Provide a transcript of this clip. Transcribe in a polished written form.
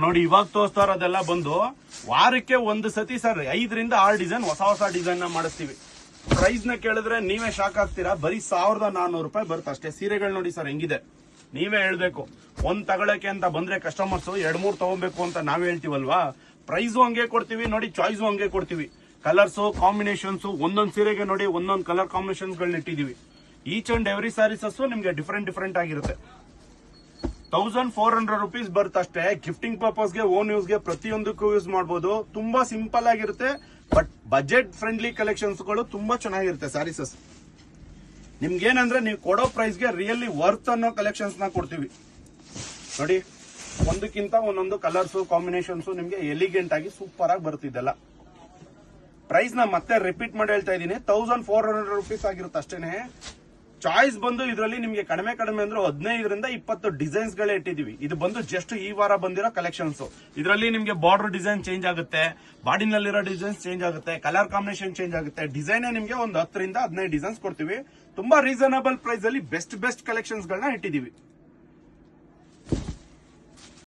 ನೋಡಿ ಇವಾಗ ತೋರಿಸ್ತಾ ಇರೋದೆಲ್ಲ ಬಂದು ವಾರಕ್ಕೆ ಒಂದು ಸತಿ ಸರ್ 5 ರಿಂದ 6 ಡಿಸೈನ್ ಹೊಸ ಡಿಸೈನ್ ನ ಮಾಡಿಸ್ತೀವಿ. ಪ್ರೈಸ್ ನ ಕೇಳಿದ್ರೆ ನೀವೇ ಶಾಕ್ ಆಗ್ತೀರಾ. ಬರೀ 1400 ರೂಪಾಯಿ ಬರುತ್ತೆ ಅಷ್ಟೇ. ಸೀರೆಗಳು ನೋಡಿ ಸರ್ ಹೆಂಗಿದೆ, ನೀವೇ ಹೇಳ್ಬೇಕು. ಒಂದ್ ತಗೊಳಕ್ಕೆ ಅಂತ ಬಂದ್ರೆ ಕಸ್ಟಮರ್ಸ್ 2-3 ತಗೋಬೇಕು ಅಂತ ನಾವೇ ಹೇಳ್ತೀವಲ್ವಾ. ಪ್ರೈಸು ಹಂಗೆ ಕೊಡ್ತೀವಿ ನೋಡಿ, ಚಾಯ್ಸು ಹಂಗೆ ಕೊಡ್ತೀವಿ. ಕಲರ್ಸ್ ಕಾಂಬಿನೇಷನ್ಸ್ ಒಂದೊಂದ್ ಸೀರೆಗೆ ನೋಡಿ ಒಂದೊಂದ್ ಕಲರ್ ಕಾಂಬಿನೇಷನ್ಸ್ ಗಳನ್ನ ಇಟ್ಟಿದೀವಿ. ಈಚ್ ಅಂಡ್ ಎವ್ರಿ ಸ್ಯಾರೀಸಸ್ ನಿಮ್ಗೆ ಡಿಫ್ರೆಂಟ್ ಆಗಿರುತ್ತೆ. 1400 ರೂಪೀಸ್ ಬರುತ್ತೆ ಅಷ್ಟೇ. ಗಿಫ್ಟಿಂಗ್ ಪರ್ಪಸ್ಗೆ, ಓನ್ ಯೂಸ್ಗೆ, ಪ್ರತಿಯೊಂದಕ್ಕೂ ಯೂಸ್ ಮಾಡಬಹುದು. ತುಂಬಾ ಸಿಂಪಲ್ ಆಗಿರುತ್ತೆ, ಬಟ್ ಬಜೆಟ್ ಫ್ರೆಂಡ್ಲಿ ಕಲೆಕ್ಷನ್ಸ್ ಗಳು ತುಂಬಾ ಚೆನ್ನಾಗಿರುತ್ತೆ ಸ್ಯಾರೀಸಸ್. ನಿಮ್ಗೆ ಏನಂದ್ರೆ ನೀವು ಕೊಡೋ ಪ್ರೈಸ್ಗೆ ರಿಯಲಿ ವರ್ತ್ ಅನ್ನೋ ಕಲೆಕ್ಷನ್ಸ್ ನ ಕೊಡ್ತೀವಿ ನೋಡಿ. ಒಂದಕ್ಕಿಂತ ಒಂದೊಂದು ಕಲರ್ಸ್ ಕಾಂಬಿನೇಷನ್ಸ್ ನಿಮ್ಗೆ ಎಲಿಗೆಂಟ್ ಆಗಿ ಸೂಪರ್ ಆಗಿ ಬರ್ತಿದ್ದೆಲ್ಲ. ಪ್ರೈಸ್ ನ ಮತ್ತೆ ರಿಪೀಟ್ ಮಾಡಿ ಹೇಳ್ತಾ ಇದ್ದೀನಿ, 1400 ರೂಪೀಸ್ ಆಗಿರುತ್ತೆ ಅಷ್ಟೇನೆ. ಚಾಯ್ಸ್ ಬಂದು ಇದರಲ್ಲಿ ನಿಮ್ಗೆ ಕಡಿಮೆ ಅಂದ್ರೆ 15 ರಿಂದ 20 ಡಿಸೈನ್ಸ್ ಗಳೇ ಇಟ್ಟಿದೀವಿ. ಇದು ಬಂದು ಜಸ್ಟ್ ಈ ವಾರ ಬಂದಿರೋ ಕಲೆಕ್ಷನ್ಸ್. ಇದರಲ್ಲಿ ನಿಮ್ಗೆ ಬಾರ್ಡರ್ ಡಿಸೈನ್ ಚೇಂಜ್ ಆಗುತ್ತೆ, ಬಾಡಿನಲ್ಲಿರೋ ಡಿಸೈನ್ಸ್ ಚೇಂಜ್ ಆಗುತ್ತೆ, ಕಲರ್ ಕಾಂಬಿನೇಷನ್ ಚೇಂಜ್ ಆಗುತ್ತೆ. ಡಿಸೈನ್ ನಿಮ್ಗೆ ಒಂದು 10 ರಿಂದ 15 ಡಿಸೈನ್ಸ್ ಕೊಡ್ತೀವಿ. ತುಂಬಾ ರೀಸನಬಲ್ ಪ್ರೈಸ್ ಅಲ್ಲಿ ಬೆಸ್ಟ್ ಕಲೆಕ್ಷನ್ಸ್ ಗಳನ್ನ ಇಟ್ಟಿದೀವಿ.